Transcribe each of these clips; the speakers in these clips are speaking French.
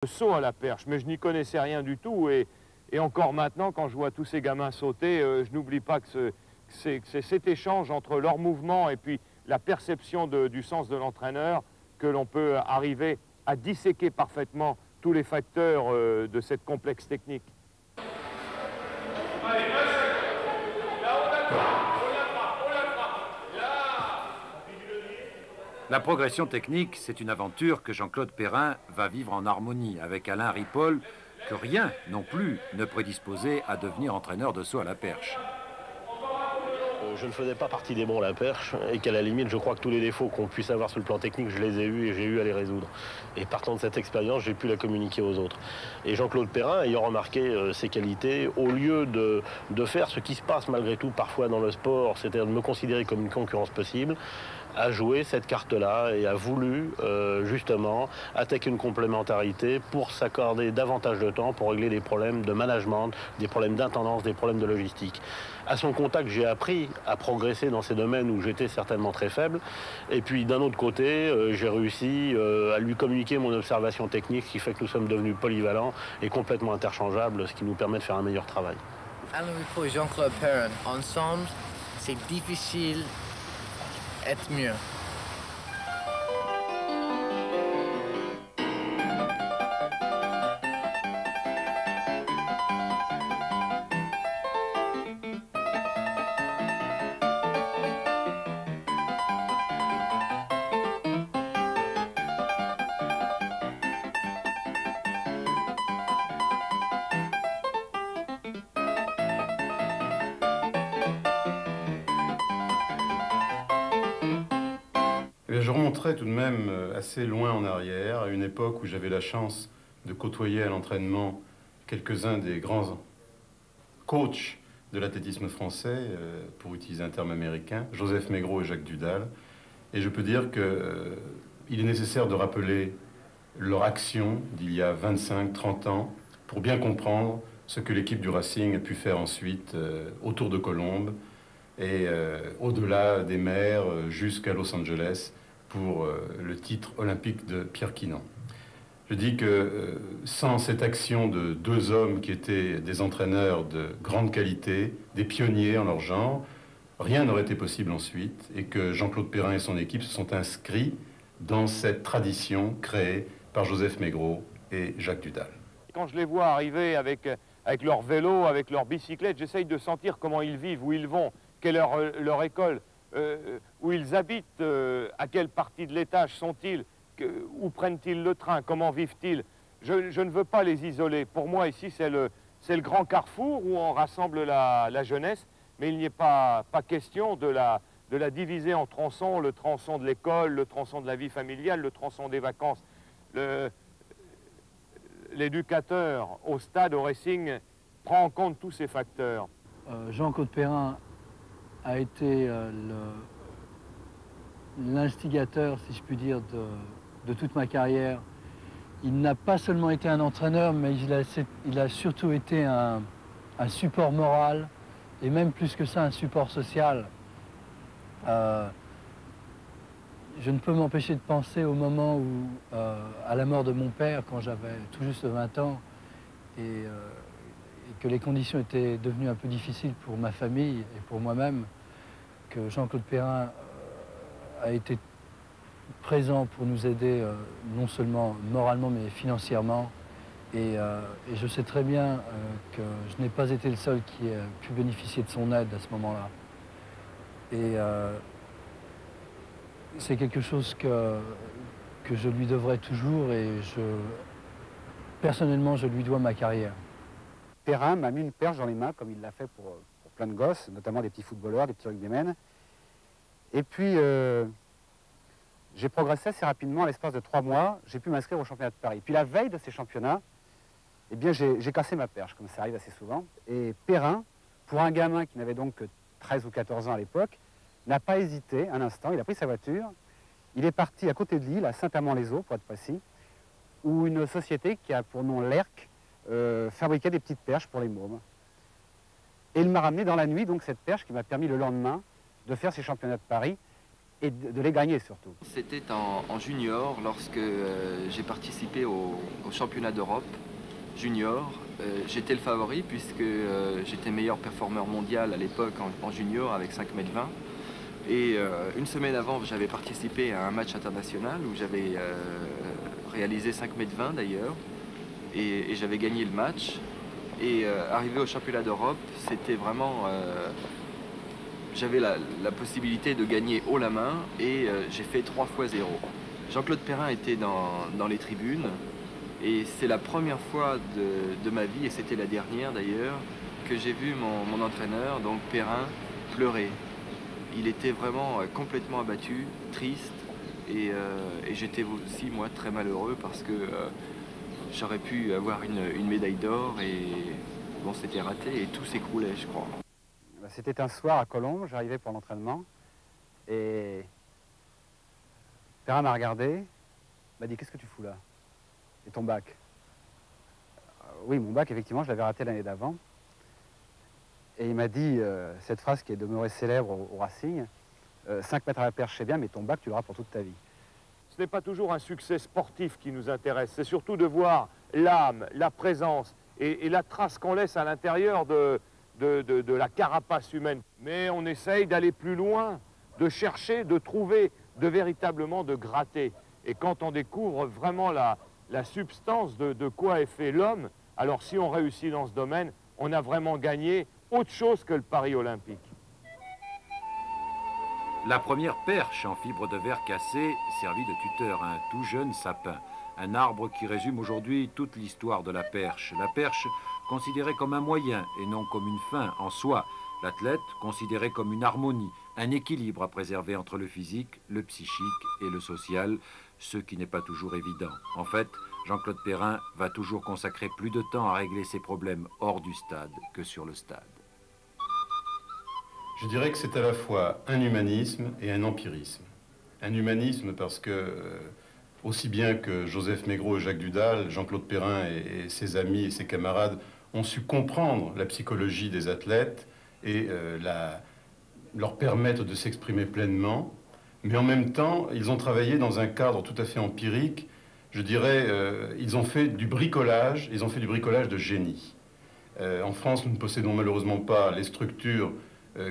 Le saut à la perche, mais je n'y connaissais rien du tout et encore maintenant, quand je vois tous ces gamins sauter, je n'oublie pas que c'est cet échange entre leur mouvement et puis la perception du sens de l'entraîneur que l'on peut arriver à disséquer parfaitement tous les facteurs de cette complexe technique. La progression technique, c'est une aventure que Jean-Claude Perrin va vivre en harmonie avec Alain Ripoll, que rien non plus ne prédisposait à devenir entraîneur de saut à la perche. Je ne faisais pas partie des bons à la perche et qu'à la limite, je crois que tous les défauts qu'on puisse avoir sur le plan technique, je les ai eus et j'ai eu à les résoudre. Et partant de cette expérience, j'ai pu la communiquer aux autres. Et Jean-Claude Perrin, ayant remarqué ses qualités, au lieu de faire ce qui se passe malgré tout parfois dans le sport, c'est-à-dire de me considérer comme une concurrence possible, a joué cette carte-là et a voulu justement attaquer une complémentarité pour s'accorder davantage de temps pour régler des problèmes de management, des problèmes d'intendance, des problèmes de logistique. À son contact, j'ai appris à progresser dans ces domaines où j'étais certainement très faible. Et puis d'un autre côté, j'ai réussi à lui communiquer mon observation technique, ce qui fait que nous sommes devenus polyvalents et complètement interchangeables, ce qui nous permet de faire un meilleur travail. Alain Ripoll et Jean-Claude Perrin, ensemble, c'est difficile être mieux. Je remonterai tout de même assez loin en arrière, à une époque où j'avais la chance de côtoyer à l'entraînement quelques-uns des grands coachs de l'athlétisme français, pour utiliser un terme américain, Joseph Maigret et Jacques Dudal. Et je peux dire qu'il est nécessaire de rappeler leur action d'il y a 25-30 ans pour bien comprendre ce que l'équipe du Racing a pu faire ensuite autour de Colombes et au-delà des mers jusqu'à Los Angeles pour le titre olympique de Pierre Quinan. Je dis que sans cette action de deux hommes qui étaient des entraîneurs de grande qualité, des pionniers en leur genre, rien n'aurait été possible ensuite et que Jean-Claude Perrin et son équipe se sont inscrits dans cette tradition créée par Joseph Maigret et Jacques Dudal. Quand je les vois arriver avec leur vélo, avec leur bicyclette, j'essaye de sentir comment ils vivent, où ils vont, quelle est leur école, où ils habitent, à quelle partie de l'étage sont-ils, où prennent-ils le train, comment vivent-ils. Je ne veux pas les isoler. Pour moi, ici, c'est le grand carrefour où on rassemble la jeunesse, mais il n'y est pas question de la diviser en tronçons, le tronçon de l'école, le tronçon de la vie familiale, le tronçon des vacances. L'éducateur au stade, au Racing, prend en compte tous ces facteurs. Jean-Claude Perrin a été l'instigateur, si je puis dire, de toute ma carrière. Il n'a pas seulement été un entraîneur, mais il a surtout été un support moral, et même plus que ça, un support social. Je ne peux m'empêcher de penser au moment où, à la mort de mon père, quand j'avais tout juste 20 ans, et que les conditions étaient devenues un peu difficiles pour ma famille et pour moi-même, que Jean-Claude Perrin a été présent pour nous aider, non seulement moralement, mais financièrement. Et je sais très bien que je n'ai pas été le seul qui ait pu bénéficier de son aide à ce moment-là. Et c'est quelque chose que je lui devrai toujours et personnellement, je lui dois ma carrière. Perrin m'a mis une perche dans les mains, comme il l'a fait pour plein de gosses, notamment des petits footballeurs, des petits rugbymen. Et puis, j'ai progressé assez rapidement. À l'espace de 3 mois, j'ai pu m'inscrire au championnat de Paris. Puis la veille de ces championnats, eh bien, j'ai cassé ma perche, comme ça arrive assez souvent. Et Perrin, pour un gamin qui n'avait donc que 13 ou 14 ans à l'époque, n'a pas hésité un instant. Il a pris sa voiture, il est parti à côté de Lille, à Saint-Amand-les-Eaux, pour être précis, où une société qui a pour nom l'ERC fabriquait des petites perches pour les mômes. Et il m'a ramené dans la nuit, donc, cette perche qui m'a permis le lendemain de faire ces championnats de Paris et de les gagner surtout. C'était en junior lorsque j'ai participé au championnat d'Europe junior. J'étais le favori puisque j'étais meilleur performeur mondial à l'époque en junior avec 5,20 m. Et une semaine avant, j'avais participé à un match international où j'avais réalisé 5,20 m d'ailleurs. Et j'avais gagné le match. Et arrivé au championnat d'Europe, c'était vraiment... j'avais la possibilité de gagner haut la main et j'ai fait 3 fois 0. Jean-Claude Perrin était dans les tribunes et c'est la première fois de ma vie, et c'était la dernière d'ailleurs, que j'ai vu mon entraîneur, donc Perrin, pleurer. Il était vraiment complètement abattu, triste, et j'étais aussi moi très malheureux parce que j'aurais pu avoir une médaille d'or et bon, c'était raté et tout s'écroulait, je crois. C'était un soir à Colombes, j'arrivais pour l'entraînement et Perrin m'a regardé, m'a dit « Qu'est-ce que tu fous là? Et ton bac ?» Oui, mon bac, effectivement, je l'avais raté l'année d'avant. Et il m'a dit cette phrase qui est demeurée célèbre au Racing, 5 mètres à la perche c'est bien, mais ton bac tu l'auras pour toute ta vie. Ce n'est pas toujours un succès sportif qui nous intéresse, c'est surtout de voir l'âme, la présence et la trace qu'on laisse à l'intérieur de la carapace humaine. Mais on essaye d'aller plus loin, de chercher, de trouver, véritablement de gratter. Et quand on découvre vraiment la substance de quoi est fait l'homme, alors si on réussit dans ce domaine, on a vraiment gagné autre chose que le pari olympique. La première perche en fibre de verre cassé servit de tuteur à un tout jeune sapin. Un arbre qui résume aujourd'hui toute l'histoire de la perche. La perche considérée comme un moyen et non comme une fin en soi. L'athlète considéré comme une harmonie, un équilibre à préserver entre le physique, le psychique et le social, ce qui n'est pas toujours évident. En fait, Jean-Claude Perrin va toujours consacrer plus de temps à régler ses problèmes hors du stade que sur le stade. Je dirais que c'est à la fois un humanisme et un empirisme. Un humanisme parce que, aussi bien que Joseph Maigret et Jacques Dudal, Jean-Claude Perrin et ses amis et ses camarades ont su comprendre la psychologie des athlètes et leur permettre de s'exprimer pleinement, mais en même temps, ils ont travaillé dans un cadre tout à fait empirique. Je dirais, ils ont fait du bricolage, de génie. En France, nous ne possédons malheureusement pas les structures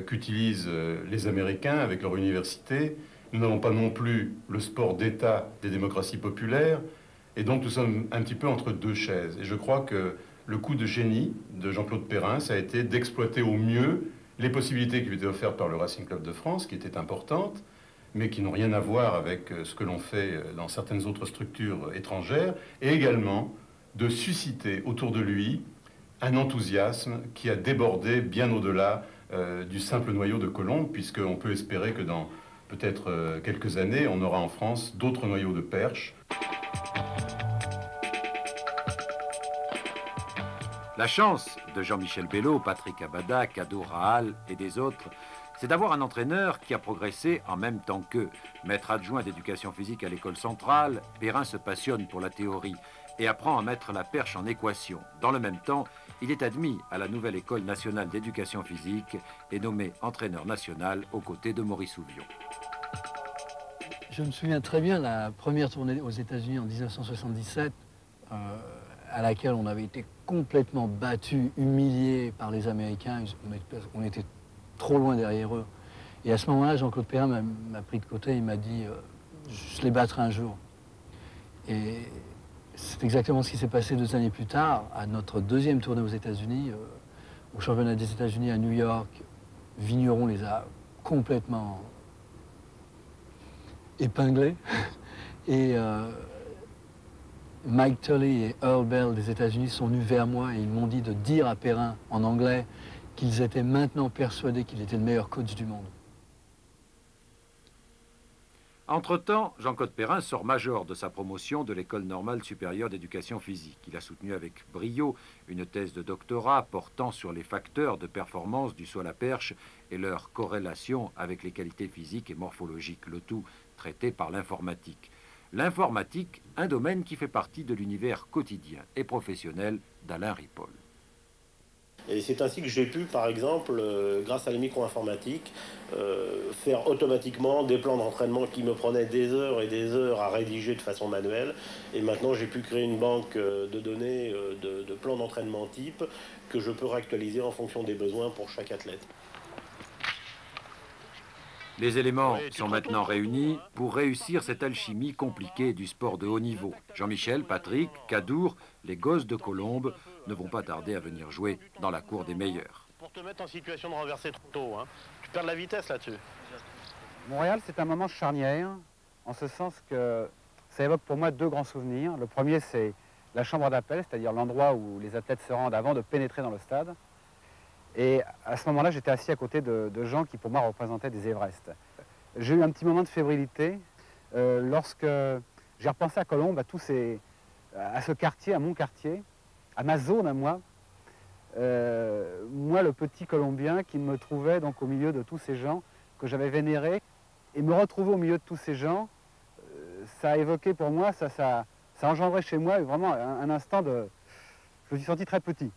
qu'utilisent les Américains avec leur université. Nous n'avons pas non plus le sport d'État des démocraties populaires. Et donc nous sommes un petit peu entre deux chaises. Et je crois que le coup de génie de Jean-Claude Perrin, ça a été d'exploiter au mieux les possibilités qui lui étaient offertes par le Racing Club de France, qui étaient importantes, mais qui n'ont rien à voir avec ce que l'on fait dans certaines autres structures étrangères, et également de susciter autour de lui un enthousiasme qui a débordé bien au-delà du simple noyau de Colombes, puisqu'on peut espérer que dans peut-être quelques années, on aura en France d'autres noyaux de perche. La chance de Jean-Michel Bello, Patrick Abada, Kado Rahal et des autres, c'est d'avoir un entraîneur qui a progressé en même temps qu'eux. Maître adjoint d'éducation physique à l'école centrale, Perrin se passionne pour la théorie et apprend à mettre la perche en équation. Dans le même temps, il est admis à la nouvelle école nationale d'éducation physique et nommé entraîneur national aux côtés de Maurice Ouvion. Je me souviens très bien de la première tournée aux États-Unis en 1977, à laquelle on avait été complètement battus, humiliés par les Américains. On était trop loin derrière eux. Et à ce moment-là, Jean-Claude Perrin m'a pris de côté, il m'a dit je les battrai un jour. Et c'est exactement ce qui s'est passé 2 années plus tard, à notre deuxième tournée aux États-Unis, au championnat des États-Unis à New York. Vigneron les a complètement épinglés. Et Mike Tully et Earl Bell des États-Unis sont venus vers moi et ils m'ont dit de dire à Perrin en anglais qu'ils étaient maintenant persuadés qu'il était le meilleur coach du monde. Entre-temps, Jean-Claude Perrin sort major de sa promotion de l'École normale supérieure d'éducation physique. Il a soutenu avec brio une thèse de doctorat portant sur les facteurs de performance du saut à la perche et leur corrélation avec les qualités physiques et morphologiques, le tout traité par l'informatique. L'informatique, un domaine qui fait partie de l'univers quotidien et professionnel d'Alain Ripoll. Et c'est ainsi que j'ai pu, par exemple, grâce à la micro-informatique, faire automatiquement des plans d'entraînement qui me prenaient des heures et des heures à rédiger de façon manuelle. Et maintenant, j'ai pu créer une banque de données de plans d'entraînement type que je peux réactualiser en fonction des besoins pour chaque athlète. Les éléments sont maintenant réunis pour réussir cette alchimie compliquée du sport de haut niveau. Jean-Michel, Patrick, Kadour, les gosses de Colombes ne vont pas tarder à venir jouer dans la cour des meilleurs. Pour te mettre en situation de renverser trop tôt, hein, tu perds de la vitesse là-dessus. Montréal, c'est un moment charnière, en ce sens que ça évoque pour moi deux grands souvenirs. Le premier, c'est la chambre d'appel, c'est-à-dire l'endroit où les athlètes se rendent avant de pénétrer dans le stade. Et à ce moment-là, j'étais assis à côté de gens qui, pour moi, représentaient des Everest. J'ai eu un petit moment de fébrilité lorsque j'ai repensé à Colombes, à ce quartier, à mon quartier, à ma zone à moi. Moi, le petit Colombien qui me trouvait donc au milieu de tous ces gens que j'avais vénérés. Et me retrouver au milieu de tous ces gens, ça a évoqué pour moi, ça a engendré chez moi vraiment un instant de... Je me suis senti très petit.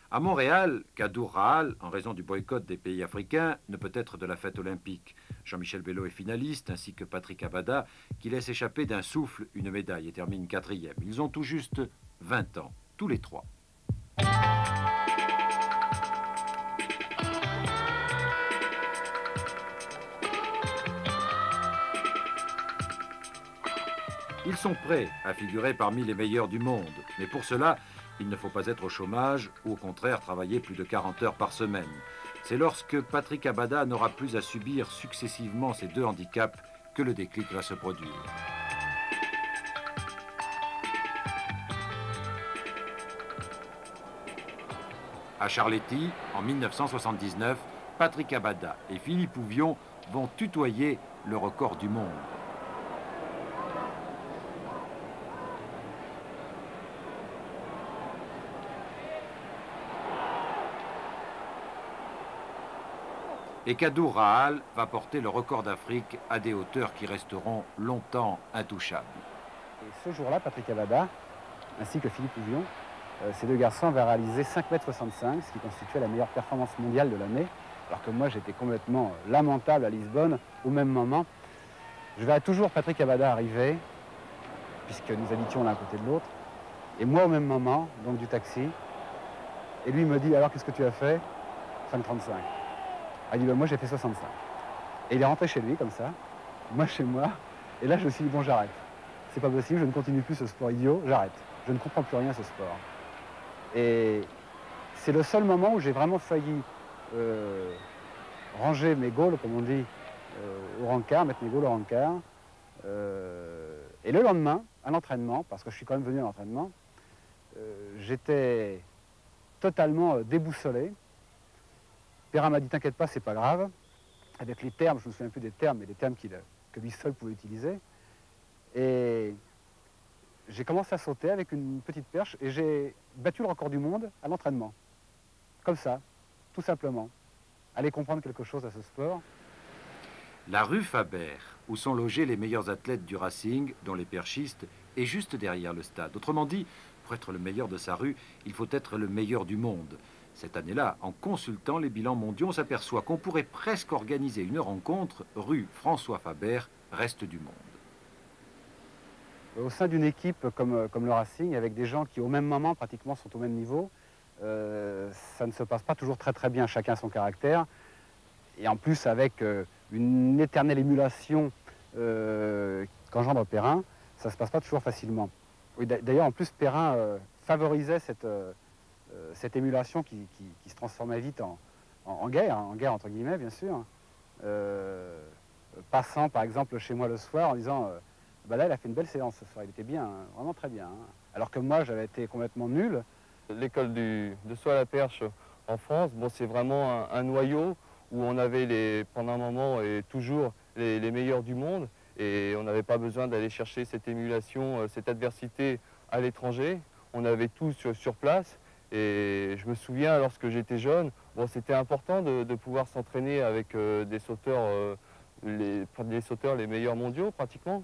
À Montréal, Kadour Rahal, en raison du boycott des pays africains, ne peut être de la fête olympique. Jean-Michel Bello est finaliste, ainsi que Patrick Abada, qui laisse échapper d'un souffle une médaille et termine 4e. Ils ont tout juste 20 ans, tous les trois. Ils sont prêts à figurer parmi les meilleurs du monde, mais pour cela, il ne faut pas être au chômage ou au contraire travailler plus de 40 heures par semaine. C'est lorsque Patrick Abada n'aura plus à subir successivement ces deux handicaps que le déclic va se produire. À Charletti, en 1979, Patrick Abada et Philippe Ouvion vont tutoyer le record du monde. Et Kadour Rahal va porter le record d'Afrique à des hauteurs qui resteront longtemps intouchables. Et ce jour-là, Patrick Abada, ainsi que Philippe Ouvion, ces deux garçons avaient réalisé 5,65 m, ce qui constituait la meilleure performance mondiale de l'année, alors que moi j'étais complètement lamentable à Lisbonne au même moment. Je verrai toujours Patrick Abada arriver, puisque nous habitions l'un à côté de l'autre, et moi au même moment, donc du taxi, et lui me dit « Alors qu'est-ce que tu as fait ?» 5,35. Il dit, moi j'ai fait 65. Et il est rentré chez lui comme ça, moi chez moi, et là je me suis dit, bon j'arrête. C'est pas possible, je ne continue plus ce sport idiot, j'arrête. Je ne comprends plus rien à ce sport. Et c'est le seul moment où j'ai vraiment failli ranger mes gaules, comme on dit, au rencard, mettre mes gaules au rencard. Et le lendemain, à l'entraînement, parce que je suis quand même venu à l'entraînement, j'étais totalement déboussolé. Perrin m'a dit, t'inquiète pas, c'est pas grave. Avec les termes, je ne me souviens plus des termes, mais des termes que lui seul pouvait utiliser. Et j'ai commencé à sauter avec une petite perche et j'ai battu le record du monde à l'entraînement. Comme ça, tout simplement. Aller comprendre quelque chose à ce sport. La rue Faber, où sont logés les meilleurs athlètes du Racing, dont les perchistes, est juste derrière le stade. Autrement dit, pour être le meilleur de sa rue, il faut être le meilleur du monde. Cette année-là, en consultant les bilans mondiaux, on s'aperçoit qu'on pourrait presque organiser une rencontre rue François Faber, reste du monde. Au sein d'une équipe comme le Racing, avec des gens qui au même moment pratiquement sont au même niveau, ça ne se passe pas toujours très très bien, chacun son caractère. Et en plus avec une éternelle émulation qu'engendre Perrin, ça ne se passe pas toujours facilement. Oui, d'ailleurs en plus Perrin favorisait cette émulation qui se transformait vite en guerre entre guillemets bien sûr, passant par exemple chez moi le soir en disant bah là il a fait une belle séance ce soir, il était bien, hein, vraiment très bien. Hein. Alors que moi j'avais été complètement nul. L'école de saut à la perche en France, bon, c'est vraiment un noyau où on avait pendant un moment et toujours les meilleurs du monde et on n'avait pas besoin d'aller chercher cette émulation, cette adversité à l'étranger. On avait tout sur place. Et je me souviens, lorsque j'étais jeune, bon, c'était important de pouvoir s'entraîner avec des sauteurs les meilleurs mondiaux, pratiquement.